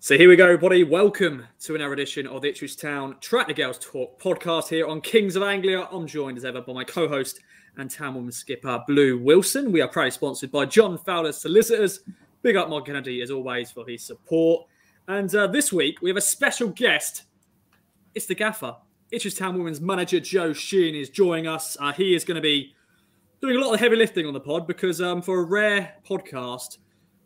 So here we go, everybody. Welcome to another edition of the Ipswich Town Track the Girls Talk podcast here on Kings of Anglia. I'm joined as ever by my co-host and Town Woman skipper, Blue Wilson. We are proudly sponsored by John Fowler's Solicitors. Big up Mark Kennedy, as always, for his support. And this week, we have a special guest. It's the gaffer. Ipswich Town Women's manager, Joe Sheehan, is joining us. He is going to be doing a lot of heavy lifting on the pod because for a rare podcast,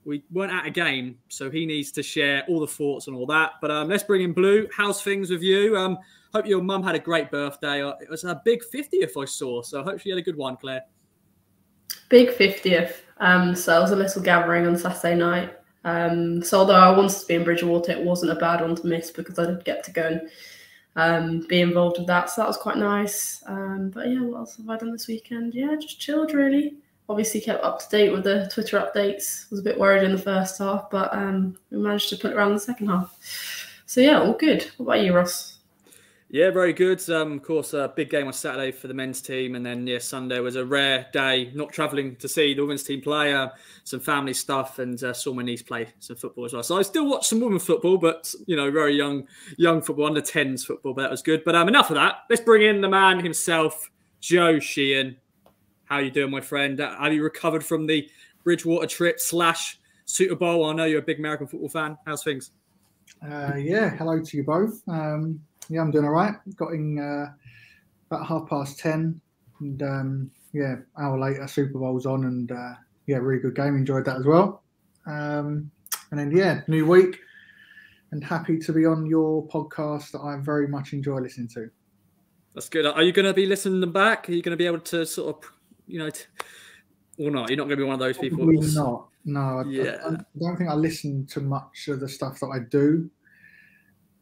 we weren't at a game, so he needs to share all the thoughts and all that. But let's bring in Blue. How's things with you? Hope your mum had a great birthday. It was her big 50th I saw, so I hope she had a good one, Claire. Big 50th. So it was a little gathering on Saturday night. So although I wanted to be in Bridgwater, it wasn't a bad one to miss because I did get to go and be involved with that. So that was quite nice. But yeah, what else have I done this weekend? Yeah, just chilled really. Obviously kept up to date with the Twitter updates. Was a bit worried in the first half, but we managed to put it around the second half. So yeah, all good. What about you, Ross? Yeah, very good. Of course, a big game on Saturday for the men's team. And then, Sunday was a rare day, not travelling to see the women's team play, some family stuff, and saw my niece play some football as well. So I still watched some women's football, but, very young football, under 10s football, but that was good. But enough of that. Let's bring in the man himself, Joe Sheehan. How you doing, my friend? Have you recovered from the Bridgwater trip / Super Bowl? I know you're a big American football fan. How's things? Yeah, hello to you both. Yeah, I'm doing all right. Got in about 10:30, and hour later, Super Bowl's on, and really good game. Enjoyed that as well. And then new week, and happy to be on your podcast that I very much enjoy listening to. That's good. Are you going to be listening back? Are you going to be able to sort of, or not? You're not going to be one of those people. Probably not. No, I don't think I listen to much of the stuff that I do.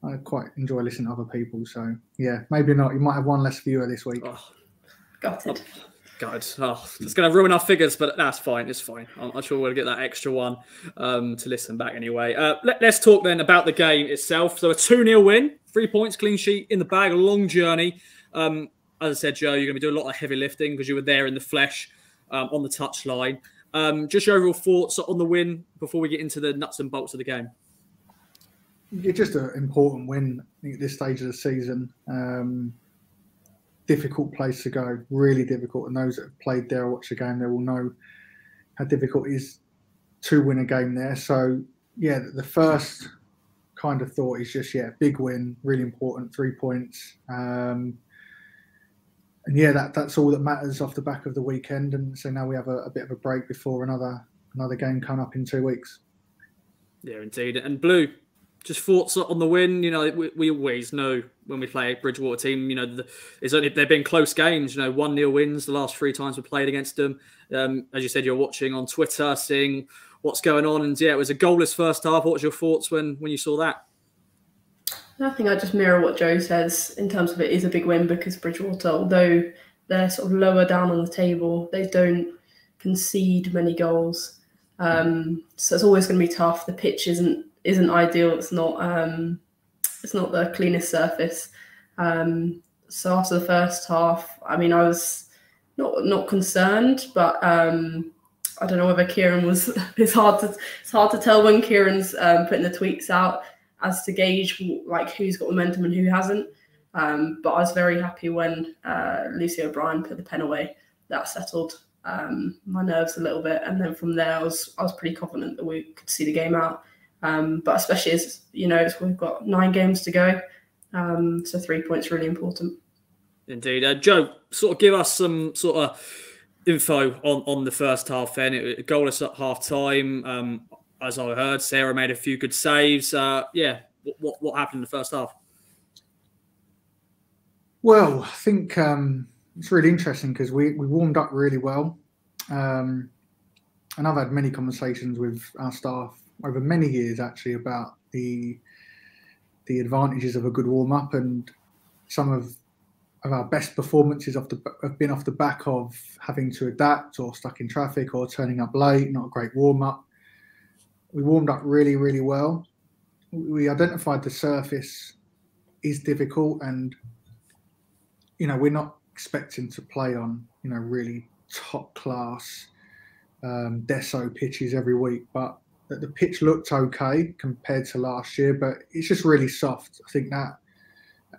I quite enjoy listening to other people. So, yeah, maybe not. You might have one less viewer this week. Oh, got it. God, it's going to ruin our figures, but that's fine. It's fine. I'm sure we'll get that extra one to listen back anyway. Let's talk then about the game itself. So a 2-0 win, 3 points, clean sheet in the bag, a long journey. As I said, Joe, you're going to be doing a lot of heavy lifting because you were there in the flesh on the touchline. Just your overall thoughts on the win before we get into the nuts and bolts of the game. It's just an important win, I think, at this stage of the season. Difficult place to go, really difficult. And those that have played there or watched the game, they will know how difficult it is to win a game there. So, yeah, the first kind of thought is just, big win, really important, 3 points. And that's all that matters off the back of the weekend. And so now we have a bit of a break before another game coming up in 2 weeks. Yeah, indeed. And Blue, just thoughts on the win. We always know when we play a Bridgwater team, they've been close games. 1-0 wins the last 3 times we played against them. As you said, you're watching on Twitter, seeing what's going on. And it was a goalless first half. What was your thoughts when you saw that? I think I just mirror what Joe says in terms of it is a big win because Bridgwater, although they're sort of lower down on the table, they don't concede many goals. So it's always going to be tough. The pitch isn't ideal. It's not the cleanest surface. So after the first half, I mean, I was not concerned, but I don't know whether Kieran was. It's hard to tell when Kieran's putting the tweets out as to gauge who's got momentum and who hasn't. But I was very happy when Lucy O'Brien put the pen away. That settled my nerves a little bit, and then from there I was pretty confident that we could see the game out. But especially as we've got 9 games to go, so 3 points really important. Indeed, Joe, sort of give us some sort of info on the first half. Then it goalless at half time. As I heard, Sarah made a few good saves. What happened in the first half? Well, I think it's really interesting because we warmed up really well. And I've had many conversations with our staff over many years, actually, about the advantages of a good warm-up. And some of our best performances have been off the back of having to adapt or stuck in traffic or turning up late, not a great warm-up. We warmed up really, really well. We identified the surface is difficult, and we're not expecting to play on really top class Deso pitches every week, but that the pitch looked okay compared to last year, but it's just really soft. I think that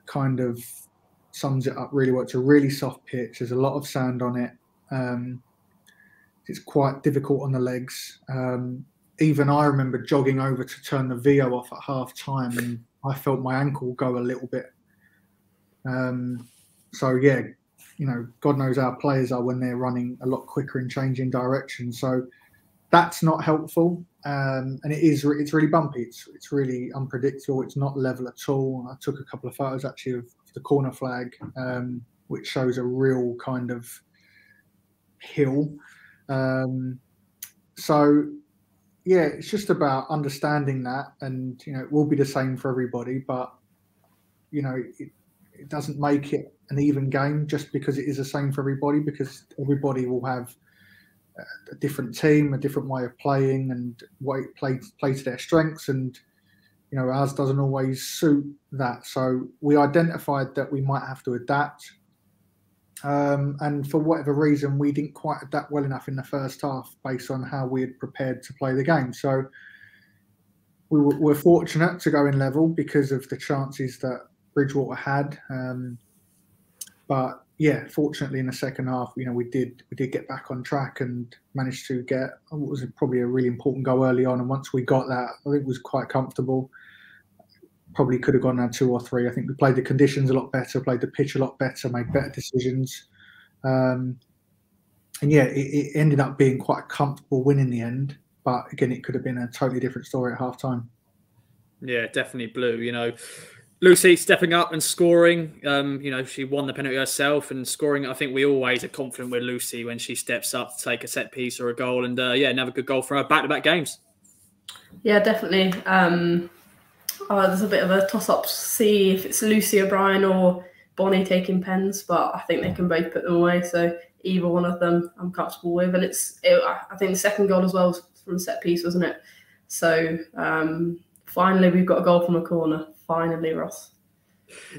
kind of sums it up really well. It's a really soft pitch. There's a lot of sand on it. It's quite difficult on the legs. Even I remember jogging over to turn the VO off at half time, and I felt my ankle go a little bit. So yeah, you know, God knows how players are when they're running a lot quicker and changing direction. So that's not helpful. And it's really bumpy. It's really unpredictable. It's not level at all. I took a couple of photos actually of the corner flag, which shows a real kind of hill. So yeah, it's just about understanding that, and you know, it will be the same for everybody, but you know, it doesn't make it an even game just because it is the same for everybody, because everybody will have a different team, a different way of playing, and play to their strengths, and you know, ours doesn't always suit that. So we identified that we might have to adapt, and for whatever reason, we didn't quite adapt well enough in the first half based on how we had prepared to play the game. So we were fortunate to go in level because of the chances that Bridgwater had, but yeah, fortunately in the second half, you know, we did get back on track and managed to get what was probably a really important goal early on. And once we got that, I think it was quite comfortable. Probably could have gone down 2 or 3. I think we played the conditions a lot better, played the pitch a lot better, made better decisions. And yeah, it ended up being quite a comfortable win in the end. But again, it could have been a totally different story at half time. Yeah, definitely blue. You know, Lucy stepping up and scoring. You know, she won the penalty herself and scoring. I think we always are confident with Lucy when she steps up to take a set piece or a goal. And yeah, another good goal for her back-to-back games. Yeah, definitely. There's a bit of a toss-up to see if it's Lucy O'Brien or Bonnie taking pens, but I think they can both put them away. So either one of them I'm comfortable with. And I think the second goal as well was from a set piece, wasn't it? So finally we've got a goal from a corner. Finally, Ross.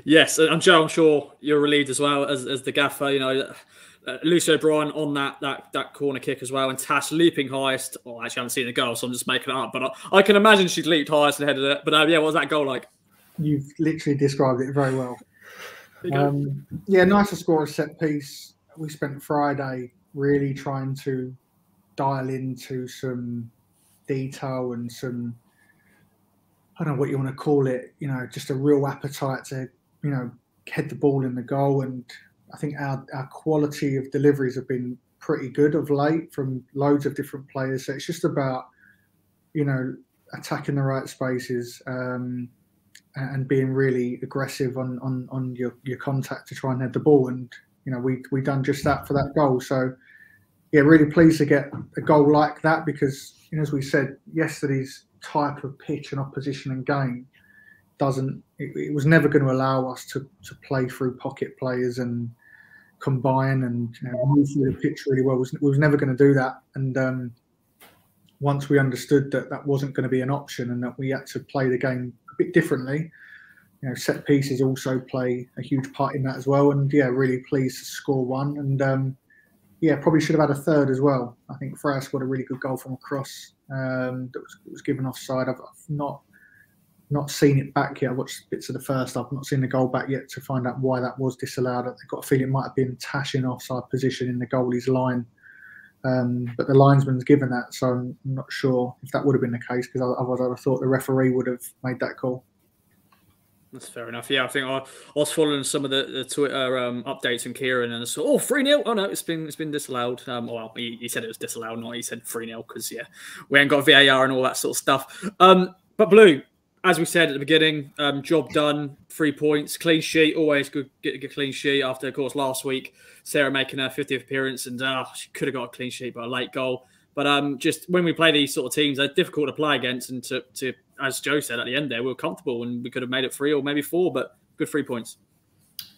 Yes, and Joe, I'm sure you're relieved as well as the gaffer. You know, Lucy O'Brien on that corner kick as well, and Tash leaping highest. Oh, actually, I haven't seen the goal, so I'm just making it up. But I can imagine she'd leaped highest and headed it. But yeah, what was that goal like? You've literally described it very well. Yeah, nice to score a set piece. We spent Friday really trying to dial into some detail and some, I don't know what you want to call it, you know, just a real appetite to, you know, head the ball in the goal. And I think our quality of deliveries have been pretty good of late from loads of different players. So it's just about, you know, attacking the right spaces and being really aggressive on your contact to try and head the ball. And, you know, we done just that for that goal. So, yeah, really pleased to get a goal like that because, you know, as we said, yesterday's type of pitch and opposition and game it was never going to allow us to play through pocket players and combine and, you know, move through the pitch really well. We was never going to do that. And once we understood that wasn't going to be an option and that we had to play the game a bit differently, you know, set pieces also play a huge part in that as well. And yeah, really pleased to score one. And yeah, probably should have had a third as well. I think Freya scored a really good goal from a cross that was given offside. I've not seen it back yet. I watched bits of the first half. I've not seen the goal back yet to find out why that was disallowed. I've got a feeling it might have been Tash in offside position in the goalie's line. But the linesman's given that, so I'm not sure if that would have been the case because otherwise I'd have thought the referee would have made that call. That's fair enough. Yeah, I think I was following some of the Twitter updates from Kieran and I saw, 3-0. Oh no, it's been disallowed. Well, he said it was disallowed, not he said 3-0 because yeah, we ain't got VAR and all that sort of stuff. But Blue, as we said at the beginning, job done, 3 points, clean sheet. Always good get a clean sheet after, of course, last week Sarah making her 50th appearance and she could have got a clean sheet by a late goal. But just when we play these sort of teams, they're difficult to play against. And to as Joe said at the end there, we were comfortable and we could have made it 3 or maybe 4, but good 3 points.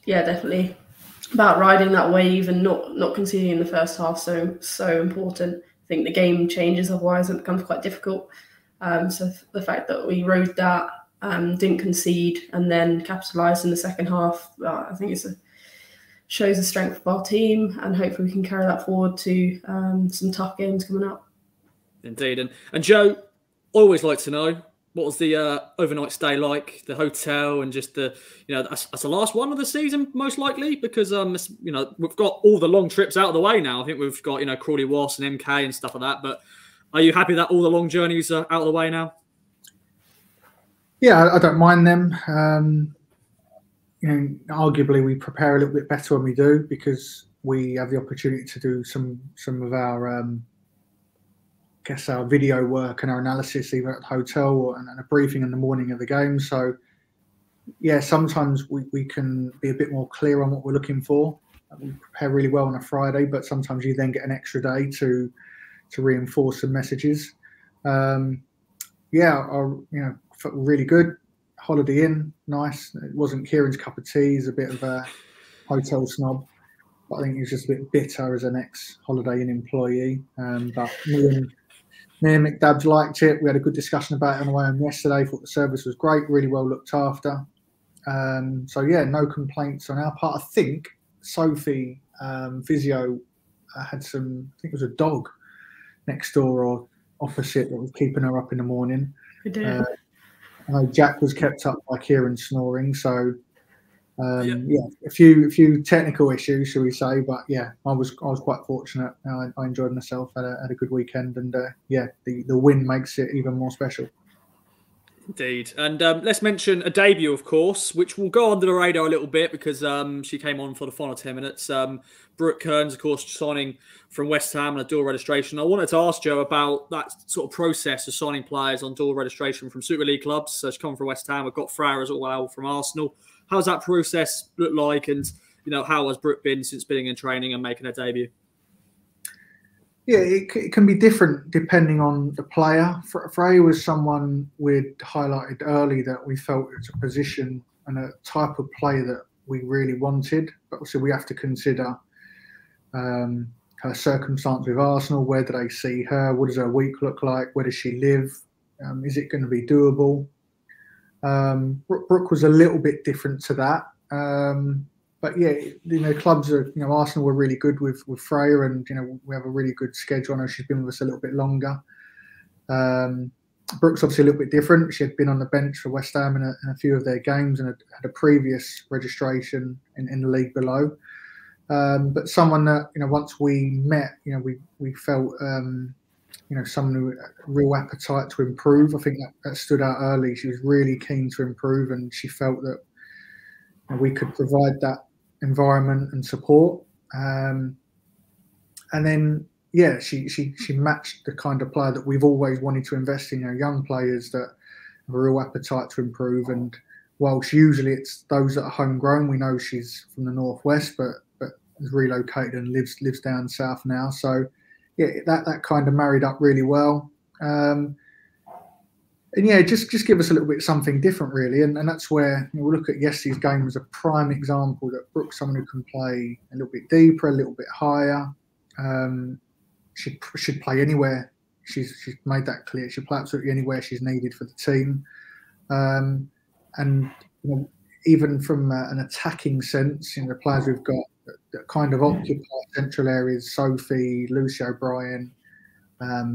Yeah, definitely. About riding that wave and not conceding in the first half, so important. I think the game changes, otherwise it becomes quite difficult. So the fact that we rode that, didn't concede, and then capitalised in the second half, I think shows the strength of our team, and hopefully we can carry that forward to some tough games coming up. Indeed. And Joe, always like to know, what was the overnight stay like, the hotel, and just the, that's the last one of the season, most likely, because, we've got all the long trips out of the way now. I think we've got, Crawley Wass and MK and stuff like that. But are you happy that all the long journeys are out of the way now? Yeah, I don't mind them. Arguably we prepare a little bit better when we do, because we have the opportunity to do some of our our video work and our analysis either at the hotel and a briefing in the morning of the game. So yeah, sometimes we can be a bit more clear on what we're looking for. We prepare really well on a Friday, but sometimes you then get an extra day to reinforce some messages. Felt really good. Holiday Inn, nice. It wasn't Kieran's cup of tea. He's a bit of a hotel snob, but I think he was just a bit bitter as an ex-Holiday Inn employee. But me and McDabs liked it. We had a good discussion about it on the way home yesterday. Thought the service was great, really well looked after. So yeah, no complaints on our part. I think Sophie, physio, had some, I think it was a dog next door or opposite that was keeping her up in the morning. I know Jack was kept up by Kieran snoring, so a few technical issues, shall we say? But yeah, I was quite fortunate. I enjoyed myself. Had a good weekend, and the win makes it even more special. Indeed. And let's mention a debut, of course, which will go under the radar a little bit because she came on for the final 10 minutes. Brooke Kearns, of course, signing from West Ham and a dual registration. I wanted to ask Joe about that sort of process of signing players on dual registration from Super League clubs. So she's come from West Ham. We've got Freya as well from Arsenal. How's that process look like? And, how has Brooke been since being in training and making her debut? Yeah, it can be different depending on the player. Freya was someone we'd highlighted early that we felt it was a position and a type of play that we really wanted. But also we have to consider her circumstance with Arsenal. Where do they see her? What does her week look like? Where does she live? Is it going to be doable? Brooke was a little bit different to that. But yeah, clubs are, Arsenal were really good with Freya, and we have a really good schedule. I know she's been with us a little bit longer. Brooke's obviously a little bit different. She had been on the bench for West Ham in a few of their games and had a previous registration in the league below. But someone that once we met, we felt someone who had a real appetite to improve. I think that stood out early. She was really keen to improve, and she felt that we could provide that environment and support. And then, she matched the kind of player that we've always wanted to invest in, young players that have a real appetite to improve. And whilst usually it's those that are homegrown, we know she's from the Northwest, but has relocated and lives down south now. So, yeah, that kind of married up really well. And yeah, just give us a little bit something different, really. And that's where we'll look at yesterday's game as a prime example that Brooke's someone who can play a little bit deeper, a little bit higher. Should play anywhere. She's made that clear. She'll play absolutely anywhere she's needed for the team. And even from an attacking sense, the players we've got that kind of occupy central areas, Sophie, Lucy O'Brien,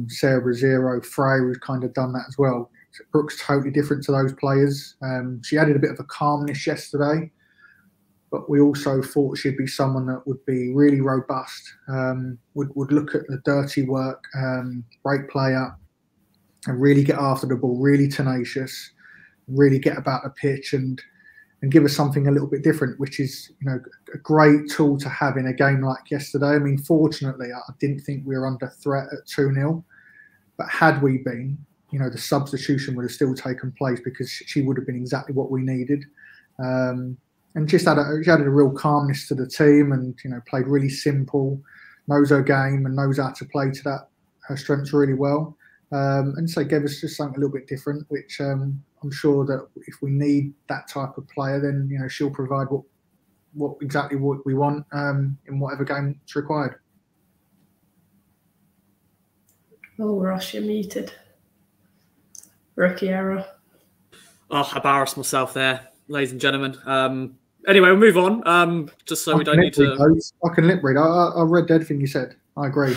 Sarah Brazzero, Freya, who's kind of done that as well. Brooke's totally different to those players. She added a bit of a calmness yesterday, but we also thought she'd be someone that would be really robust, would look at the dirty work, great player, and really get after the ball, really tenacious, really get about the pitch and give us something a little bit different, which is a great tool to have in a game like yesterday. I mean, fortunately, I didn't think we were under threat at 2-0, but had we been, the substitution would have still taken place because she would have been exactly what we needed. And just she added a real calmness to the team and, played really simple, knows her game and knows how to play to her strengths really well. And so gave us just something a little bit different, which I'm sure that if we need that type of player, then, she'll provide what exactly what we want in whatever game it's required. Oh, Ross, you're muted. Rookie error. Oh, I embarrassed myself there, ladies and gentlemen. Anyway, we'll move on. Just so we don't need to. I can lip read. I read everything you said. I agree.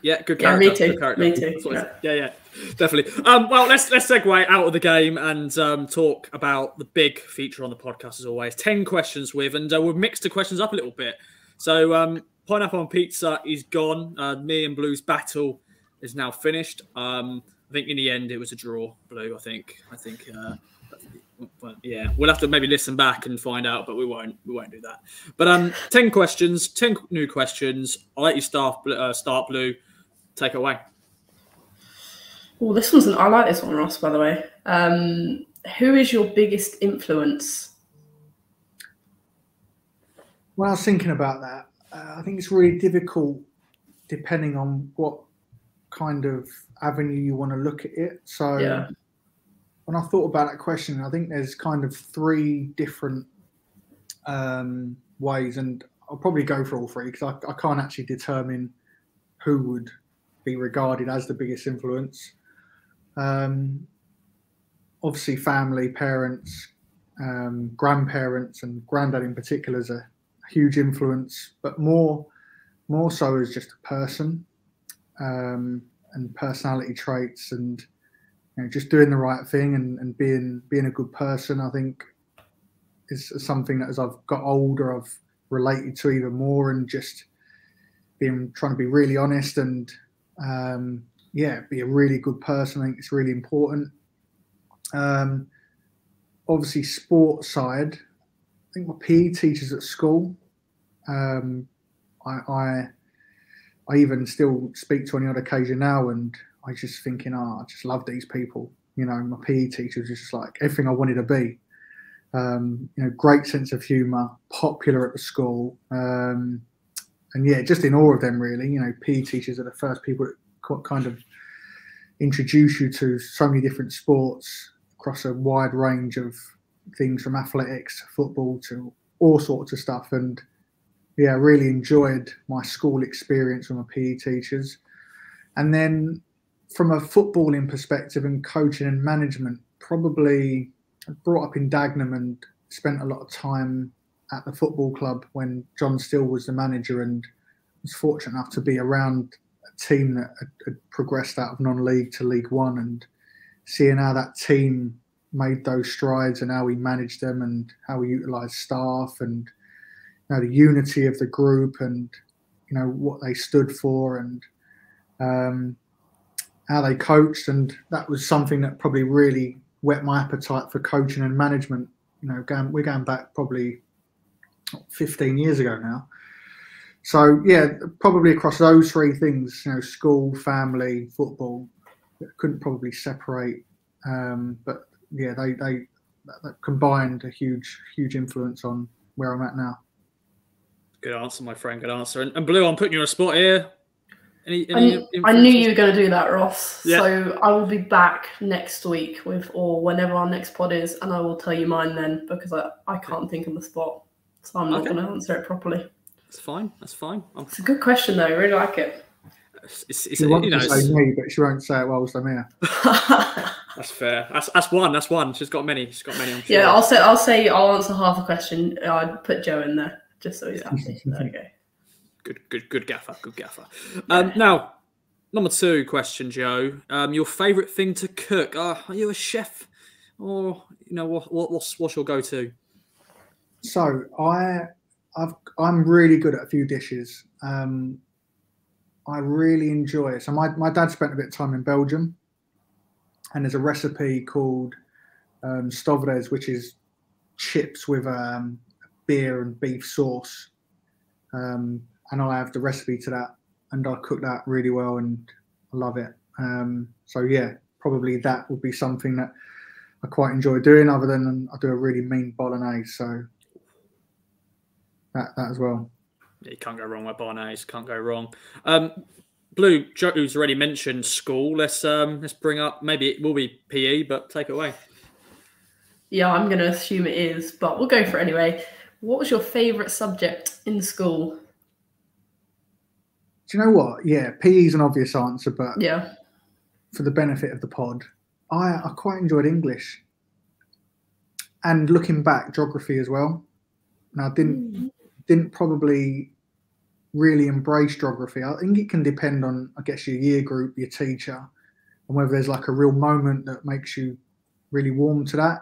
Yeah, good Yeah, character. me too. Good character. Me too. Yeah, definitely. Well, let's segue out of the game and talk about the big feature on the podcast as always. 10 questions with, and we've mixed the questions up a little bit. So pineapple on pizza is gone. Me and Blue's battle is now finished. I think in the end it was a draw, Blue. I think. Yeah, we'll have to maybe listen back and find out, but we won't do that. But 10 questions, 10 new questions. I'll let you start, Blue. Take it away. Oh, I like this one, Ross, by the way. Who is your biggest influence? When I was thinking about that, I think it's really difficult depending on what kind of avenue you want to look at it. So yeah. When I thought about that question, I think there's kind of 3 different ways, and I'll probably go for all 3 because I can't actually determine who would be regarded as the biggest influence. Obviously, family, parents, grandparents, and granddad in particular is a huge influence, but more so as just a person and personality traits, and just doing the right thing and being a good person. I think is something that as I've got older, I've related to even more, and just trying to be really honest and be a really good person. I think it's really important. Obviously, sports side, I think my PE teachers at school, I even still speak to on the odd occasion now, and I just thinking, I just love these people. My PE teacher was just like everything I wanted to be. Great sense of humour, popular at the school, and just in awe of them really. PE teachers are the first people that kind of introduce you to so many different sports across a wide range of things, from athletics, football, to all sorts of stuff. And I really enjoyed my school experience with my PE teachers. And then from a footballing perspective and coaching and management, probably brought up in Dagenham and spent a lot of time at the football club when John Still was the manager, and was fortunate enough to be around a team that had progressed out of non-league to League One, and seeing how that team made those strides and how we managed them and how we utilised staff, and the unity of the group, and what they stood for, and how they coached. And that was something that probably really whet my appetite for coaching and management. We're going back probably 15 years ago now. So probably across those 3 things, school, family, football, couldn't probably separate. But they combined a huge influence on where I'm at now. Good answer, my friend. Good answer. And Blue, I'm putting you on a spot here. I knew you were going to do that, Ross. Yeah. So I will be back next week or whenever our next pod is, and I will tell you mine then, because I can't think of the spot, so I'm not going to answer it properly. That's fine. It's a good question though. I really like it. She wants to say me, but she won't say it whilst I'm here. That's fair. That's one. She's got many. I'm sure. Yeah, I'll answer half a question. I'd put Joe in there just so he's happy. There we go. Good gaffer. Yeah. Now, number 2 question, Joe. Your favourite thing to cook? Are you a chef, or what's your go-to? So I'm really good at a few dishes. I really enjoy it. So my dad spent a bit of time in Belgium, and there's a recipe called stovres, which is chips with beer and beef sauce. And I have the recipe to that, and I cook that really well, and I love it. Probably that would be something that I quite enjoy doing, other than I do a really mean bolognese, so that as well. Yeah, you can't go wrong with bolognese. Can't go wrong. Blue, Joe's already mentioned school. Let's bring up, maybe it will be PE, but take it away. Yeah, I'm going to assume it is, but we'll go for it anyway. What was your favourite subject in school? Do you know what? Yeah, PE is an obvious answer, but yeah, for the benefit of the pod, I quite enjoyed English. And looking back, geography as well. Now, I didn't probably really embrace geography. I think it can depend on, I guess, your year group, your teacher, and whether there's like a real moment that makes you really warm to that.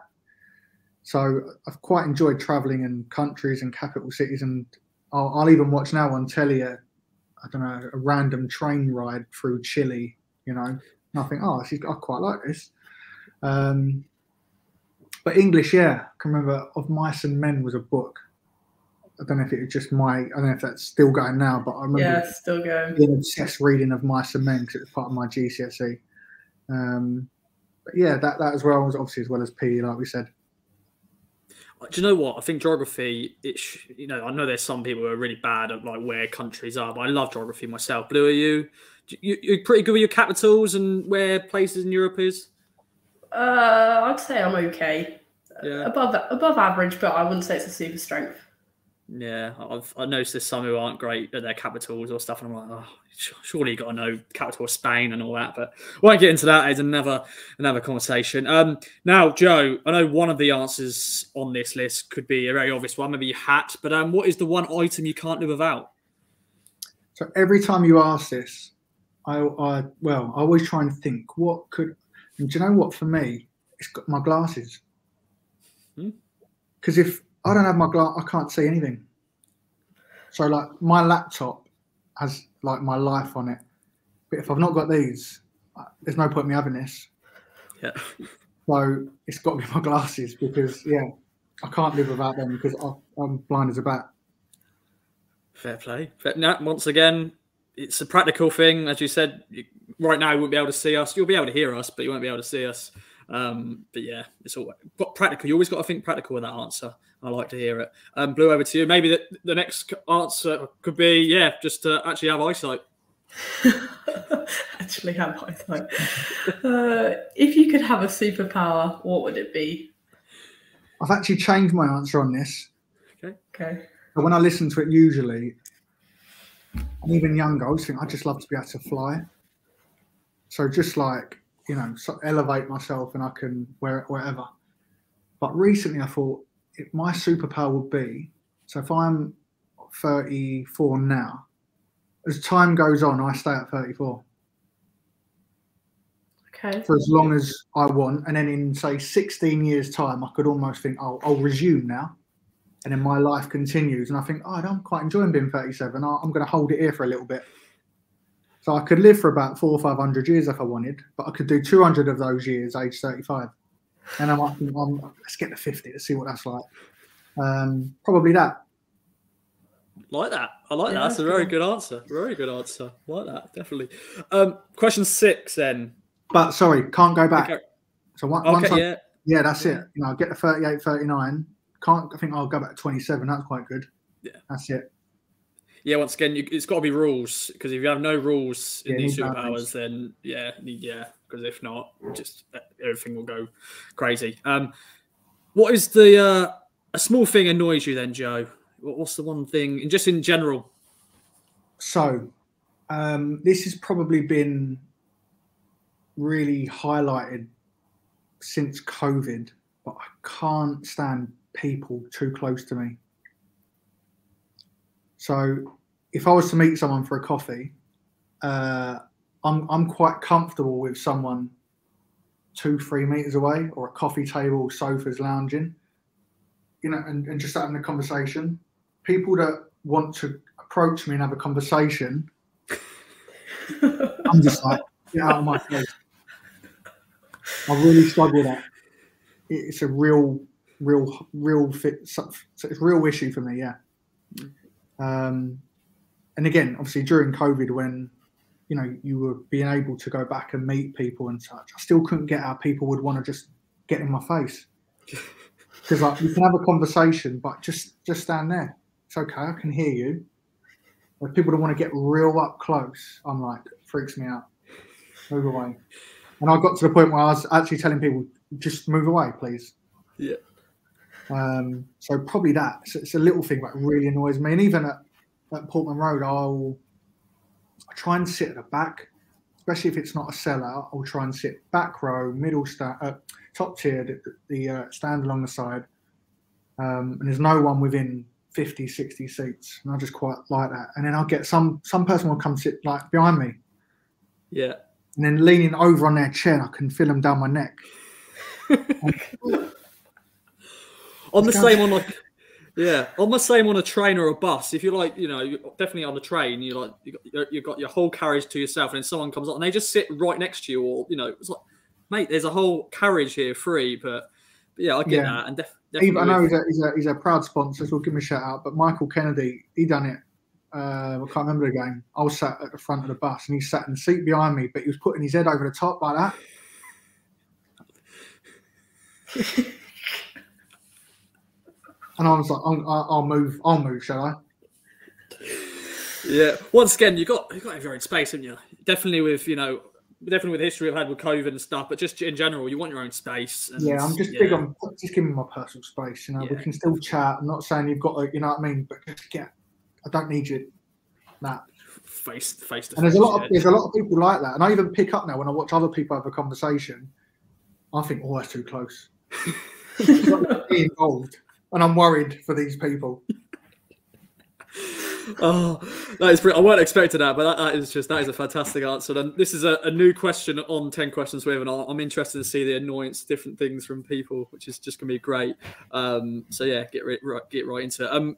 So I've quite enjoyed traveling in countries and capital cities, and I'll even watch now on telly I don't know, a random train ride through Chile, you know, and I think, oh, I quite like this. But English, yeah, I can remember Of Mice and Men was a book. I don't know if it was just I don't know if that's still going now, but I remember still going. being obsessed reading Of Mice and Men because it was part of my GCSE. But yeah, that as well was obviously as well as PE, like we said. Do you know what? I think geography, I know there's some people who are really bad at like where countries are, but I love geography myself. Blue, are you? You're pretty good with your capitals and where places in Europe is? I'd say I'm okay. Yeah. Above average, but I wouldn't say it's a super strength. Yeah, I've noticed there's some who aren't great at their capitals or stuff, and I'm like, oh, surely you got to know capital of Spain and all that. But we won't get into that. It's another conversation. Now, Joe, I know one of the answers on this list could be a very obvious one, maybe your hat. But what is the one item you can't live without? So every time you ask this, I always try and think what could. And do you know what? For me, it's got my glasses. Because if I don't have my glass, I can't see anything. So like my laptop has like my life on it, but if I've not got these, there's no point in me having this. Yeah. So it's got to be my glasses because I can't live without them because I'm blind as a bat. Fair play. Once again, it's a practical thing, as you said. Right now, you won't be able to see us. You'll be able to hear us, but you won't be able to see us. But yeah, it's all practical. You always got to think practical with that answer. I like to hear it. Blue, over to you. Maybe the next answer could be, just to actually have eyesight. Actually have eyesight. If you could have a superpower, what would it be? I've actually changed my answer on this. Okay. But when I listen to it, usually, and even younger, I always think I'd just love to be able to fly. So just like, elevate myself and I can wear it wherever. But recently I thought my superpower would be, so if I'm 34 now, as time goes on, I stay at 34. Okay. For as long as I want. And then in, say, 16 years' time, I could almost think, I'll resume now. And then my life continues. And I think, I'm quite enjoying being 37. I'm going to hold it here for a little bit. So I could live for about 400 or 500 years if I wanted, but I could do 200 of those years, age 35. And I might think, let's get to 50 to see what that's like. Probably that. Like that. I like that. That's a very good answer. Very good answer. Like that, definitely. Question 6 then. But sorry, can't go back. Okay. So once that's it. I'll get to 38, 39. I think I'll go back to 27. That's quite good. Yeah. That's it. Yeah, once again, it's got to be rules, because if you have no rules in these superpowers, then because if not, just everything will go crazy. What is a small thing annoys you then, Joe? What's the one thing, just in general? So, this has probably been really highlighted since COVID, but I can't stand people too close to me. So if I was to meet someone for a coffee, I'm quite comfortable with someone 2-3 meters away, or a coffee table, sofas, lounging, and just having a conversation. People that want to approach me and have a conversation, I'm just like, get out of my face. I really struggle with that. It's a real fit. So it's a real issue for me. Yeah. And again, obviously during COVID, when you were being able to go back and meet people and such, I still couldn't get how people would want to just get in my face. Because you can have a conversation, but just stand there. It's okay, I can hear you. But people don't want to get real up close. I'm like, freaks me out. Move away. And I got to the point where I was actually telling people, just move away, please. Yeah. So probably that. It's a little thing that really annoys me. And even at Portman Road, I try and sit at the back, especially if it's not a sellout. I'll try and sit back row, top tier, the stand along the side. And there's no one within 50, 60 seats, and I just quite like that. And then I'll get some person will come sit like behind me. Yeah. And then leaning over on their chair, I can feel them down my neck. I'm the same on like, yeah, I'm the same on a train or a bus. If you're like, you're definitely on the train, you've got your whole carriage to yourself, and then someone comes up and they just sit right next to you, or it's like, mate, there's a whole carriage here free. But yeah, I get that, and definitely. I know he's a proud sponsor, so we'll give him a shout out. But Michael Kennedy, he done it. I can't remember the game. I was sat at the front of the bus, and he sat in the seat behind me, but he was putting his head over the top like that. And I was like, I'll move, shall I? Yeah. Once again, you got to have your own space, haven't you? Definitely with the history I've had with COVID and stuff, but just in general, you want your own space. And, yeah, I'm just big on just giving me my personal space. We can still chat. I'm not saying you've got to, you know what I mean, but just I don't need you. That face to face. And there's a lot of people like that, and I even pick up now when I watch other people have a conversation. I think, oh, that's too close. It's like being involved. And I'm worried for these people. Oh, that is I weren't expecting that, but that is a fantastic answer. And this is a new question on 10 Questions With, and I'm interested to see the annoyance, different things from people, which is just going to be great. So yeah, get right into it. I'm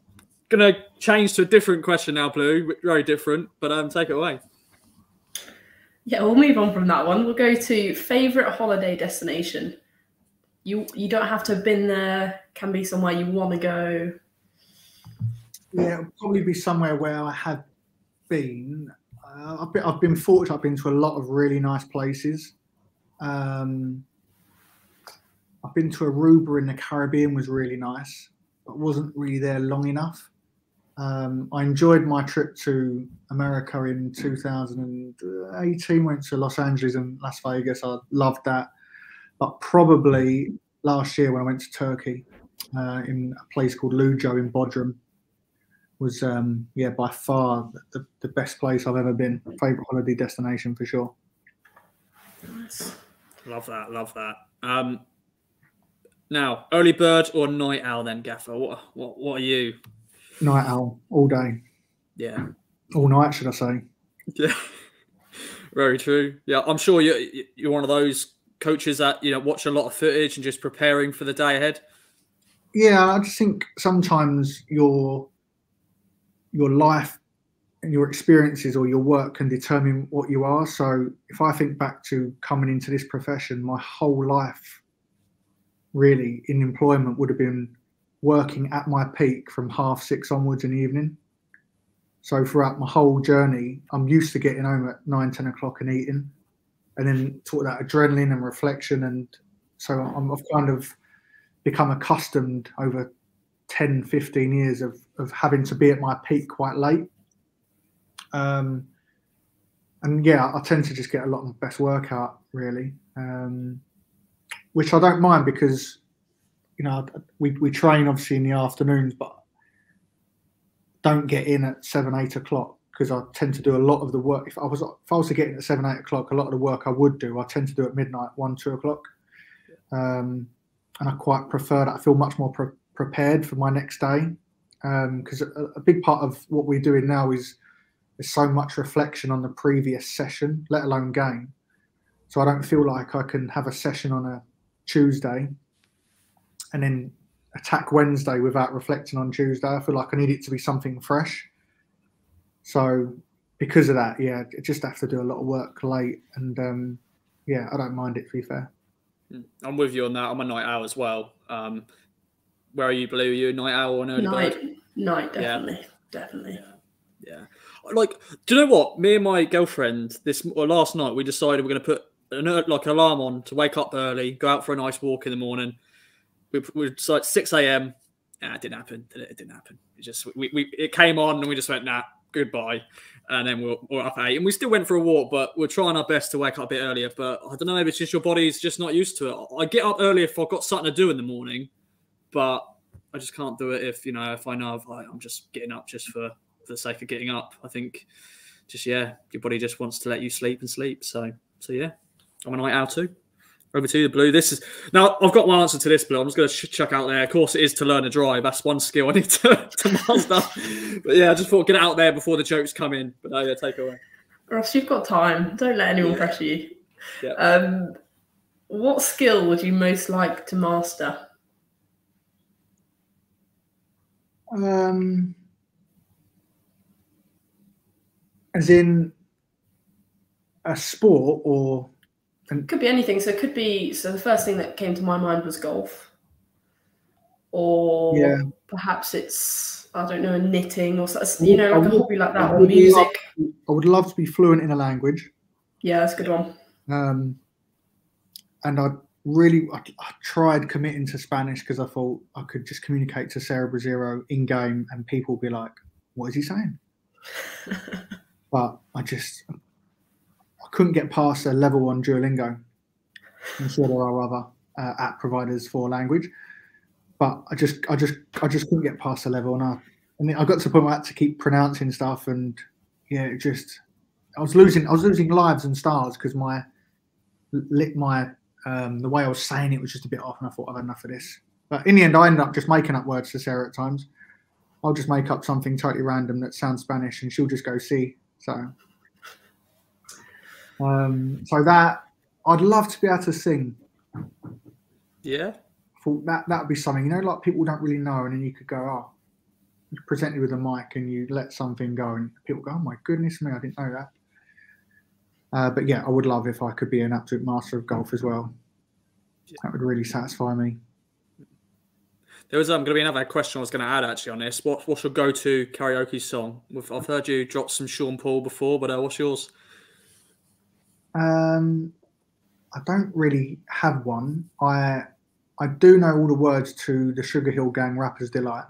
going to change to a different question now, Blue. Very different, but take it away. Yeah, we'll move on from that one. We'll go to favourite holiday destination. You don't have to have been there. Can be somewhere you want to go. Yeah, it'll probably be somewhere where I have been. I've been fortunate. I've been to a lot of really nice places. I've been to Aruba in the Caribbean, was really nice, but wasn't really there long enough. I enjoyed my trip to America in 2018. Went to Los Angeles and Las Vegas. I loved that. But probably last year when I went to Turkey, in a place called Lujo in Bodrum, was by far the best place I've ever been. Favourite holiday destination for sure. Nice. Love that. Now, early bird or night owl then, Gaffer? What are you? Night owl all day. Yeah. All night, should I say? Yeah. Very true. Yeah, I'm sure you're one of those coaches that watch a lot of footage and just preparing for the day ahead. Yeah, I just think sometimes your life and your experiences or your work can determine what you are. So if I think back to coming into this profession, my whole life really in employment would have been working at my peak from 6:30 onwards in the evening. So throughout my whole journey, I'm used to getting home at 9, 10 o'clock and eating. And then talk about adrenaline and reflection. And so I've kind of become accustomed over 10, 15 years of having to be at my peak quite late. And yeah, I tend to just get a lot of my best work out, really, which I don't mind because, we train obviously in the afternoons, but don't get in at 7, 8 o'clock. Because I tend to do a lot of the work. If I was to get in at 7, 8 o'clock, a lot of the work I would do, I tend to do at midnight, 1, 2 o'clock. And I quite prefer that. I feel much more prepared for my next day. Because a big part of what we're doing now is so much reflection on the previous session, let alone game. So I don't feel like I can have a session on a Tuesday and then attack Wednesday without reflecting on Tuesday. I feel like I need it to be something fresh. So because of that, yeah, I just have to do a lot of work late. And I don't mind it, to be fair. I'm with you on that. I'm a night owl as well. Where are you, Blue? Are you a night owl or an early bird? Night, definitely. Definitely. Yeah. Like, do you know what? Me and my girlfriend last night, we decided we're going to put an alarm on to wake up early, go out for a nice walk in the morning. We decided 6 a.m. It didn't happen. It didn't happen. It came on and we just went, nah, goodbye. And then we're up at 8. And we still went for a walk, but we're trying our best to wake up a bit earlier. But I don't know, maybe it's just your body's just not used to it. I get up early if I've got something to do in the morning, but I just can't do it if I know I'm just getting up just for the sake of getting up. I think your body just wants to let you sleep and sleep. So yeah, I'm a night owl too. Over to you, Blue. This is now. I've got my answer to this, Blue. I'm just going to chuck out there. Of course, it is to learn to drive. That's one skill I need to master. But yeah, I just thought get it out there before the jokes come in. But yeah, take it away. Ross, you've got time. Don't let anyone pressure you. Yeah. What skill would you most like to master? As in a sport, or it could be anything. So it could be. So the first thing that came to my mind was golf, or perhaps it's, I don't know, knitting or something. You know, like a hobby like that, or music. I would love to be fluent in a language. Yeah, that's a good one. And I tried committing to Spanish because I thought I could just communicate to Sarah Brazero in game and people would be like, what is he saying? But I couldn't get past a level 1 Duolingo. I'm sure there are other app providers for language, but I just couldn't get past the level, and I got to the point where I had to keep pronouncing stuff, and yeah, I was losing lives and stars because the way I was saying it was just a bit off, and I thought I've had enough of this. But in the end, I ended up just making up words to Sarah at times. I'll just make up something totally random that sounds Spanish, and she'll just go see. So that I'd love to be able to sing. Yeah. I thought that would be something, you know, like people don't really know, and then you could go, oh, you present you with a mic and you let something go, and people go, oh my goodness me, I didn't know that. But yeah, I would love if I could be an absolute master of golf as well. That would really satisfy me. There was going to be another question I was going to add actually on this. What's your go-to karaoke song? I've heard you drop some Sean Paul before, but what's yours? I don't really have one. I do know all the words to the Sugar Hill Gang Rapper's Delight,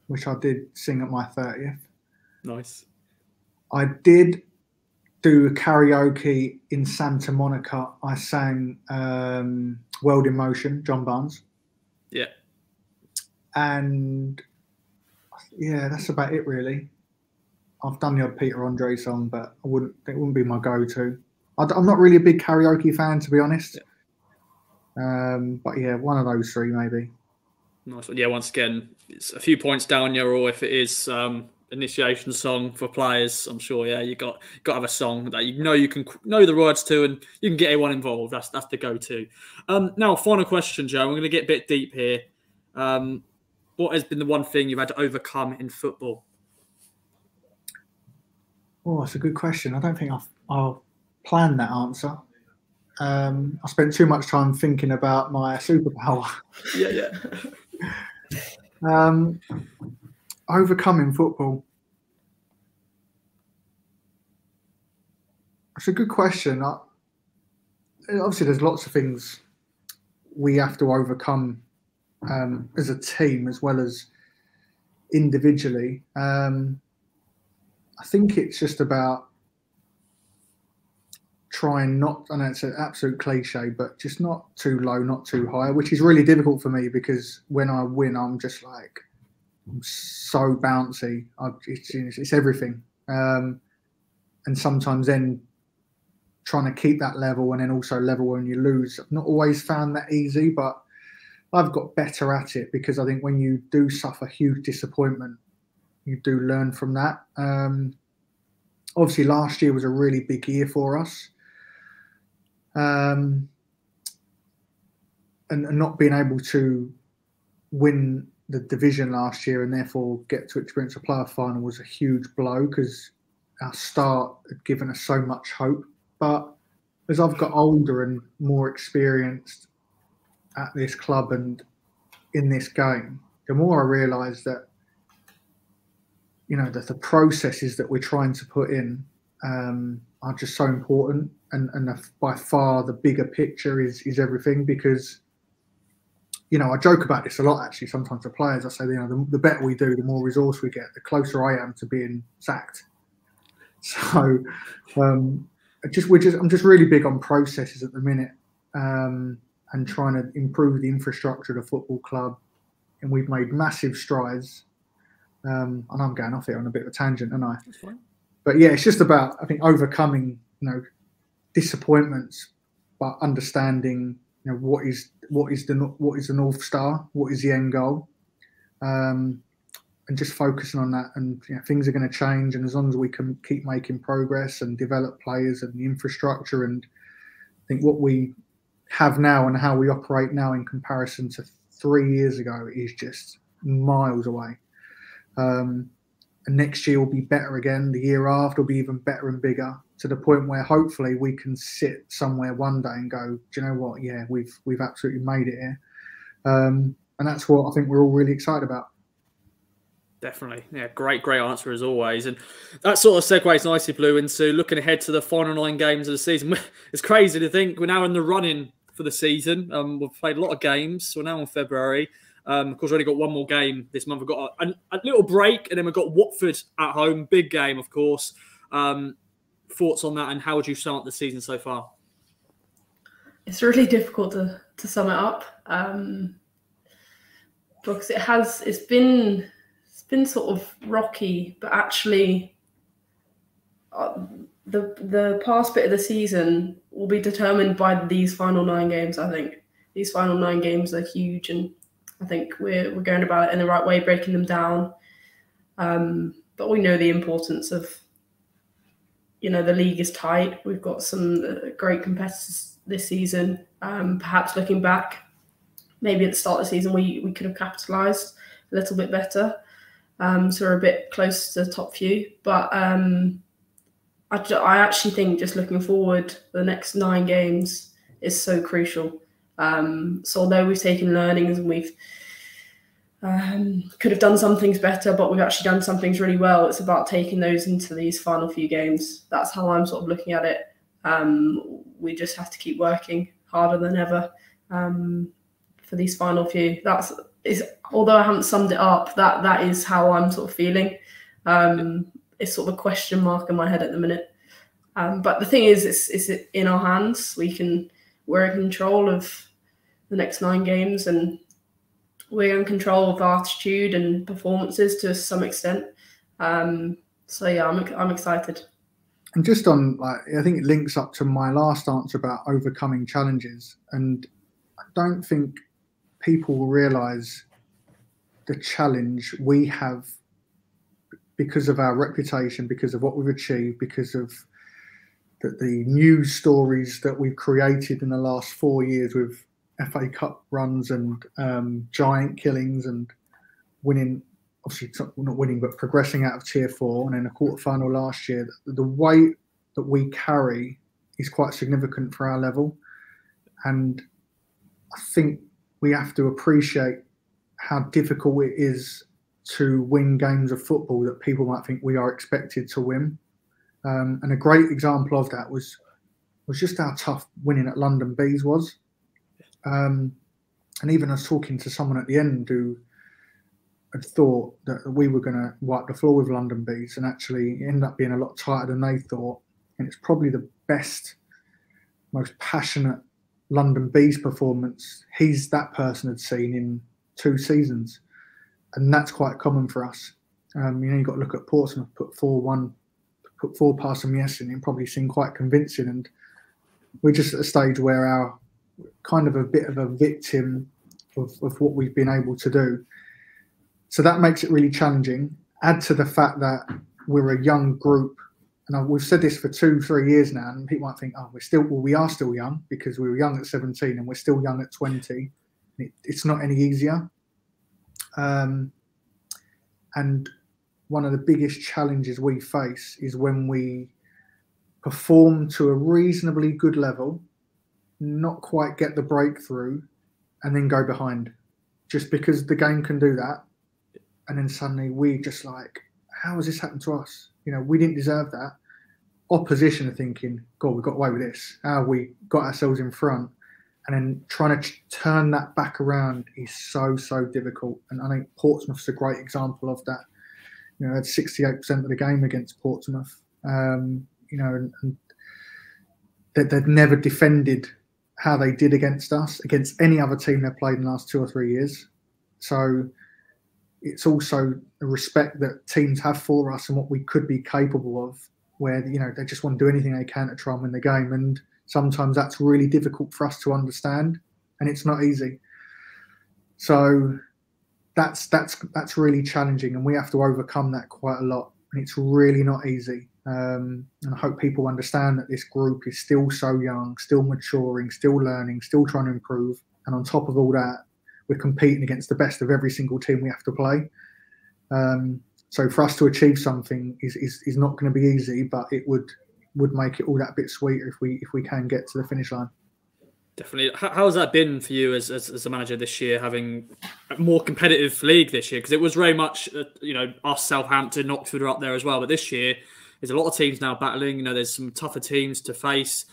which I did sing at my 30th. Nice. I did do karaoke in Santa Monica. I sang World in Motion, John Barnes. Yeah. And yeah, that's about it really. I've done the odd Peter Andre song, but it wouldn't be my go-to. I'm not really a big karaoke fan, to be honest. Yeah. But yeah, one of those three maybe. Nice. Yeah, once again, it's a few points down here, or if it is initiation song for players, I'm sure. Yeah, you got to have a song that you can know the words to, and you can get everyone involved. That's the go-to. Now, final question, Joe. I'm going to get a bit deep here. What has been the one thing you've had to overcome in football? Oh, that's a good question. I don't think I'll plan that answer. I spent too much time thinking about my superpower. Yeah. Overcoming football. It's a good question. Obviously, there's lots of things we have to overcome as a team as well as individually. I think it's just about trying not, I know it's an absolute cliche, but just not too low, not too high, which is really difficult for me because when I win, I'm just like, I'm so bouncy. It's everything. And sometimes then trying to keep that level and then also level when you lose. I've not always found that easy, but I've got better at it because I think when you do suffer huge disappointment, you do learn from that. Obviously, last year was a really big year for us. And not being able to win the division last year and therefore get to experience a playoff final was a huge blow because our start had given us so much hope. But as I've got older and more experienced at this club and in this game, the more I realise that, you know, that the processes that we're trying to put in are just so important. And by far the bigger picture is everything because, you know, I joke about this a lot actually sometimes to players. I say, you know, the better we do, the more resource we get, the closer I am to being sacked. So I'm just really big on processes at the minute and trying to improve the infrastructure of the football club. And we've made massive strides. And I'm going off here on a bit of a tangent, aren't I? That's fine. But yeah, it's just about, I think, overcoming, you know, disappointments but understanding, you know, what is the North Star, what is the end goal, and just focusing on that. And you know, things are going to change, and as long as we can keep making progress and develop players and the infrastructure, and I think what we have now and how we operate now in comparison to 3 years ago is just miles away. And next year will be better again. The year after will be even better and bigger, to the point where hopefully we can sit somewhere one day and go, do you know what? Yeah, we've absolutely made it here. And that's what I think we're all really excited about. Definitely. Yeah, great answer as always. And that sort of segues nicely, Blue, into looking ahead to the final 9 games of the season. It's crazy to think we're now in the running for the season. We've played a lot of games. So we're now in February. Of course, we've only got one more game this month. We've got a little break, and then we've got Watford at home. Big game, of course. Thoughts on that, and how would you sum up the season so far? It's really difficult to sum it up, because it's been sort of rocky, but actually the past bit of the season will be determined by these final 9 games. I think these final 9 games are huge, and I think we're going about it in the right way, breaking them down. But we know the importance of, you know, the league is tight. We've got some great competitors this season. Perhaps looking back, maybe at the start of the season we could have capitalised a little bit better. So we're a bit close to the top few. But I actually think just looking forward, the next 9 games is so crucial. So although we've taken learnings and we've could have done some things better, but we've actually done some things really well, it's about taking those into these final few games. That's how I'm sort of looking at it. We just have to keep working harder than ever for these final few. Although I haven't summed it up, that is how I'm sort of feeling. It's sort of a question mark in my head at the minute. But the thing is, it's in our hands. We're in control of the next 9 games, and we're in control of our attitude and performances to some extent. So yeah, I'm excited. And just on, I think it links up to my last answer about overcoming challenges. And I don't think people will realise the challenge we have because of our reputation, because of what we've achieved, because of the news stories that we've created in the last 4 years with FA Cup runs and giant killings and winning, obviously not winning, but progressing out of Tier 4 and then a quarter-final last year. The weight that we carry is quite significant for our level. And I think we have to appreciate how difficult it is to win games of football that people might think we are expected to win. And a great example of that was just how tough winning at London Bees was. And even I was talking to someone at the end who had thought that we were going to wipe the floor with London Bees, and actually it ended up being a lot tighter than they thought. And it's probably the best, most passionate London Bees performance that person had seen in 2 seasons. And that's quite common for us. You've got to look at Portsmouth, put 4-1, put 4 past them yesterday, and probably seemed quite convincing. And we're just at a stage where our kind of a bit of a victim of what we've been able to do. So that makes it really challenging. Add to the fact that we're a young group, and we've said this for 2-3 years now, and people might think, we are still young, because we were young at 17 and we're still young at 20. It's not any easier. And one of the biggest challenges we face is when we perform to a reasonably good level, not quite get the breakthrough, and then go behind, just because the game can do that. And then suddenly we just like, how has this happened to us? We didn't deserve that. Opposition are thinking, God, we got away with this. How we got ourselves in front. And then trying to turn that back around is so, so difficult. And I think Portsmouth's a great example of that. Had 68% of the game against Portsmouth. And they'd never defended how they did against us, against any other team they've played in the last 2 or 3 years. So it's also a respect that teams have for us and what we could be capable of, where they just want to do anything they can to try and win the game. And sometimes that's really difficult for us to understand, and it's not easy. So that's really challenging, and we have to overcome that quite a lot, and it's really not easy. And I hope people understand that this group is still so young, still maturing, still learning, still trying to improve, and on top of all that, we're competing against the best of every single team we have to play. So for us to achieve something is not going to be easy, but it would make it all that bit sweeter if we can get to the finish line. Definitely. How has that been for you as a manager this year, having a more competitive league this year? Because it was very much, us, Southampton, Oxford are up there as well. But this year, there's a lot of teams now battling. There's some tougher teams to face.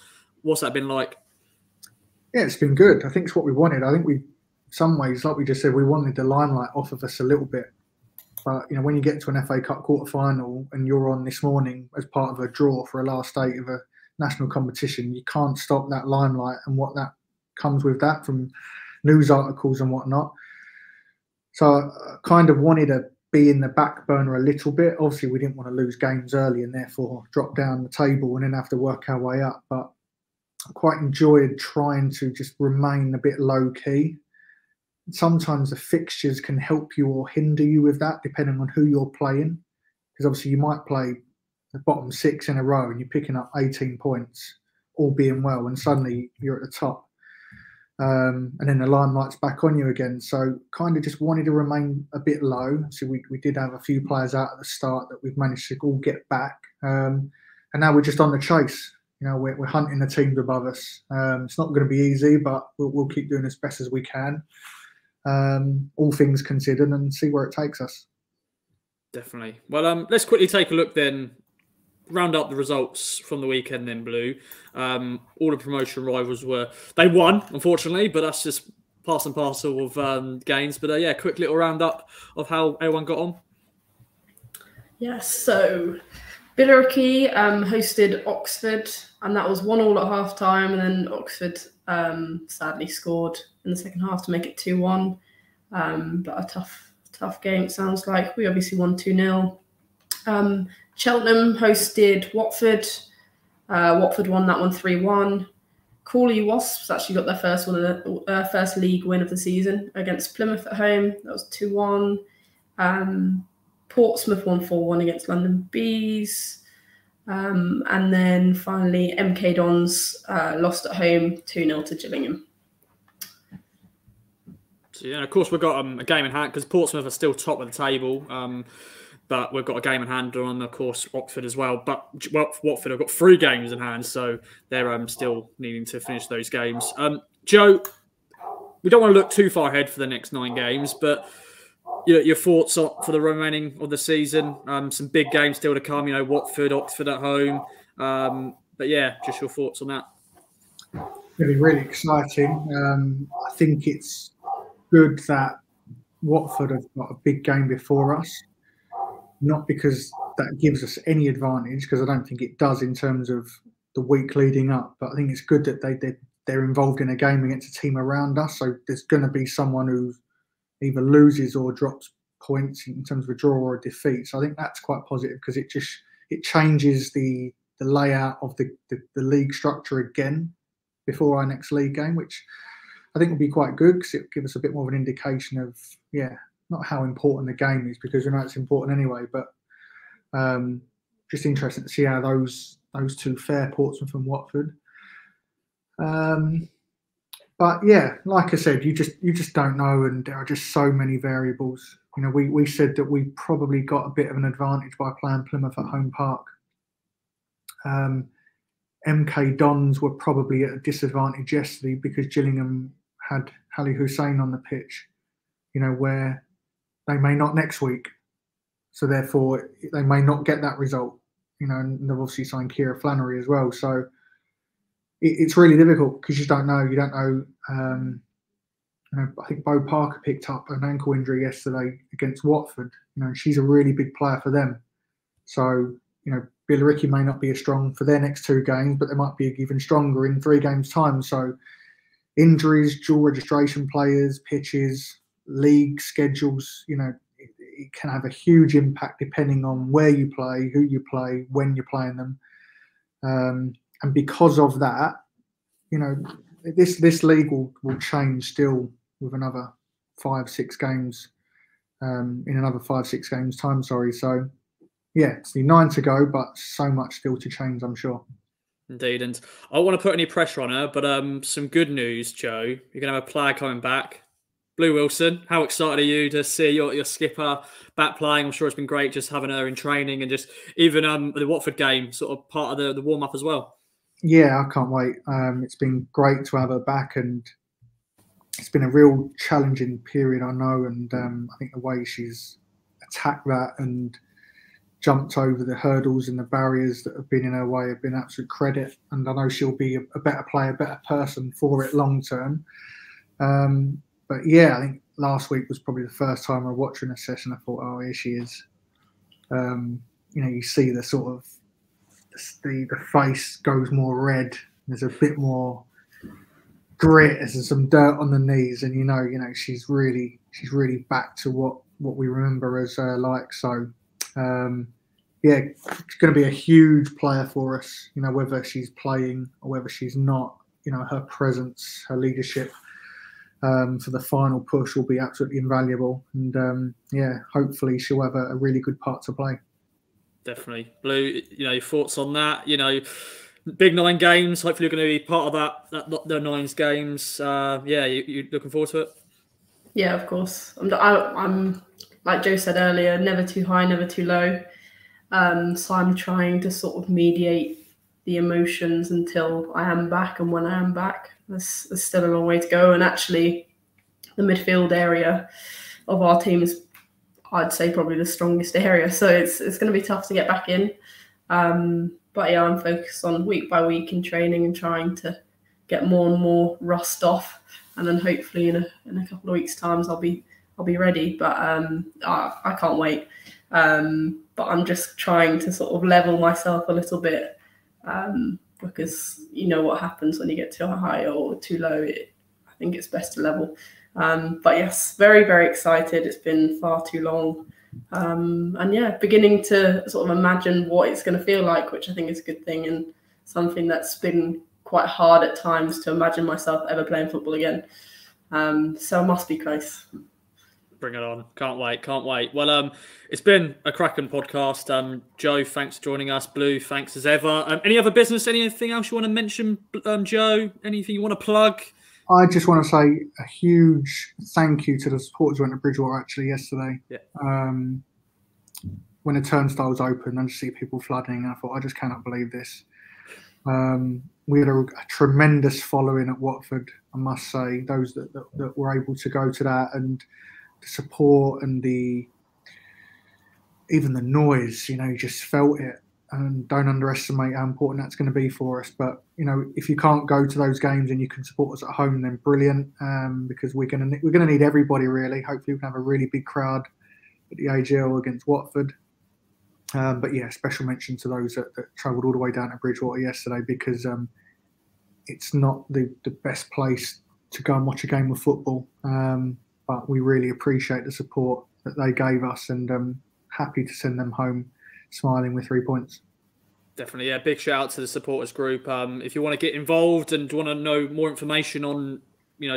What's that been like? Yeah, it's been good. I think it's what we wanted. I think we, some ways, like we just said, we wanted the limelight off of us a little bit. But, when you get to an FA Cup quarter-final and you're on this morning as part of a draw for a last eight of a national competition, you can't stop that limelight and what that comes with that from news articles and whatnot. So I kind of wanted to be in the back burner a little bit. Obviously, we didn't want to lose games early and therefore drop down the table and then have to work our way up. But I quite enjoyed trying to just remain a bit low-key. Sometimes the fixtures can help you or hinder you with that, depending on who you're playing. Because obviously you might play the bottom 6 in a row and you're picking up 18 points, all being well, and suddenly you're at the top. And then the limelight's back on you again. So kind of just wanted to remain a bit low. So we did have a few players out at the start that we've managed to all get back. And now we're just on the chase. We're hunting the teams above us. It's not going to be easy, but we'll keep doing as best as we can. All things considered, and see where it takes us. Definitely. Well, let's quickly take a look then, round up the results from the weekend then, Blue. All the promotion rivals they won, unfortunately, but that's just part and parcel of games. But yeah, quick little roundup of how everyone got on. Yes, so Billericay hosted Oxford, and that was 1-1 at half-time, and then Oxford sadly scored in the second half to make it 2-1. But a tough game, it sounds like. We obviously won 2-0. Cheltenham hosted Watford. Watford won that one 3-1. Crawley Wasps actually got their first league win of the season against Plymouth at home. That was 2-1. Portsmouth won 4-1 against London Bees. And then finally, MK Dons lost at home 2-0 to Gillingham. So, yeah, of course, we've got a game in hand because Portsmouth are still top of the table. But we've got a game in hand on, of course, Oxford as well. But Watford have got 3 games in hand, so they're still needing to finish those games. Joe, we don't want to look too far ahead for the next 9 games, but your thoughts for the remaining of the season? Some big games still to come, Watford, Oxford at home. But yeah, just your thoughts on that. It'll be really exciting. I think it's good that Watford have got a big game before us. Not because that gives us any advantage, because I don't think it does in terms of the week leading up. But I think it's good that they're involved in a game against a team around us. So there's going to be someone who either loses or drops points in terms of a draw or a defeat. So I think that's quite positive because it changes the layout of the league structure again before our next league game, which I think will be quite good because it'll give us a bit more of an indication of, not how important the game is, because we know it's important anyway, but just interesting to see how those two fare, Portsmouth and Watford. But yeah, like I said, you just don't know, and there are just so many variables. We said that we probably got a bit of an advantage by playing Plymouth at home park. MK Dons were probably at a disadvantage yesterday because Gillingham had Ali Hussein on the pitch, where they may not next week. So therefore, they may not get that result, and they've obviously signed Kira Flannery as well. So it's really difficult because you don't know. You don't know. I think Bo Parker picked up an ankle injury yesterday against Watford. She's a really big player for them. So, Billericay may not be as strong for their next 2 games, but they might be even stronger in 3 games' time. So injuries, dual registration players, pitches, league schedules, it can have a huge impact depending on where you play, who you play, when you're playing them. And because of that, this league will change still with another 5-6 games in another 5-6 games time. Sorry, so yeah, it's the 9 to go, but so much still to change, I'm sure. Indeed, and I don't want to put any pressure on her, but some good news, Joe. You're going to have a player coming back. Blue Wilson, how excited are you to see your skipper back playing? I'm sure it's been great just having her in training and just even the Watford game, sort of part of the warm-up as well. Yeah, I can't wait. It's been great to have her back, and it's been a real challenging period, I know, and I think the way she's attacked that and jumped over the hurdles and the barriers that have been in her way have been absolute credit, and I know she'll be a better player, better person for it long term. But yeah, I think last week was probably the first time I watched her in a session. I thought, oh, here she is. You see the sort of the face goes more red. There's a bit more grit. There's some dirt on the knees, and you know, she's really back to what we remember as like. So, yeah, it's going to be a huge player for us. Whether she's playing or whether she's not. Her presence, her leadership. For the final push will be absolutely invaluable, and yeah, hopefully she'll have a really good part to play. Definitely, Blue. Your thoughts on that? Big 9 games. Hopefully, you're going to be part of the 9 games. Yeah, you looking forward to it? Yeah, of course. I'm like Joe said earlier, never too high, never too low. So I'm trying to sort of mediate the emotions until I am back, and when I am back. There's still a long way to go, and actually the midfield area of our team is, I'd say, probably the strongest area, so it's going to be tough to get back in, but yeah, I'm focused on week by week in training and trying to get more and more rust off, and then hopefully in a couple of weeks' times I'll be ready, but I can't wait, but I'm just trying to sort of level myself a little bit, because you know what happens when you get too high or too low. I think it's best to level. But yes, very, very excited. It's been far too long. And yeah, beginning to sort of imagine what it's going to feel like, which I think is a good thing, and something that's been quite hard at times to imagine myself ever playing football again. So I must be close. Bring it on. Can't wait. Well, it's been a cracking podcast. Joe, thanks for joining us. Blue, thanks as ever. Any other business, anything else you want to mention, Joe? Anything you want to plug? I just want to say a huge thank you to the supporters who went to Bridgwater actually yesterday. Yeah. When the turnstiles opened and just see people flooding, I thought, I just cannot believe this. We had a tremendous following at Watford, I must say. Those that were able to go to that, and the support and even the noise, you just felt it, and don't underestimate how important that's going to be for us. But if you can't go to those games and you can support us at home, then brilliant, because we're going to need everybody really. Hopefully we can have a really big crowd at the AGL against Watford. But yeah, special mention to those that travelled all the way down to Bridgwater yesterday, because it's not the best place to go and watch a game of football. But we really appreciate the support that they gave us, and happy to send them home smiling with 3 points. Definitely, yeah. Big shout out to the supporters group. If you want to get involved and want to know more information on,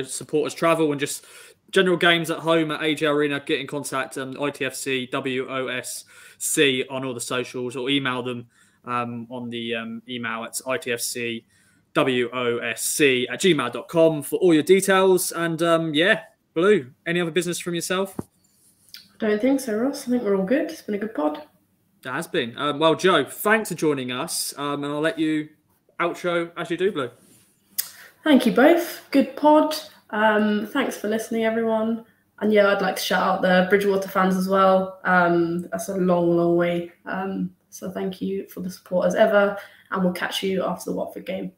supporters travel and just general games at home at AJ Arena, get in contact ITFC WOSC on all the socials, or email them on the email at itfcwosc@gmail.com for all your details. And yeah, Blue, any other business from yourself? I don't think so, Ross. I think we're all good. It's been a good pod. It has been. Well, Joe, thanks for joining us. And I'll let you outro as you do, Blue. Thank you both. Good pod. Thanks for listening, everyone. And yeah, I'd like to shout out the Bridgwater fans as well. That's a long, long way. So thank you for the support as ever. And we'll catch you after the Watford game.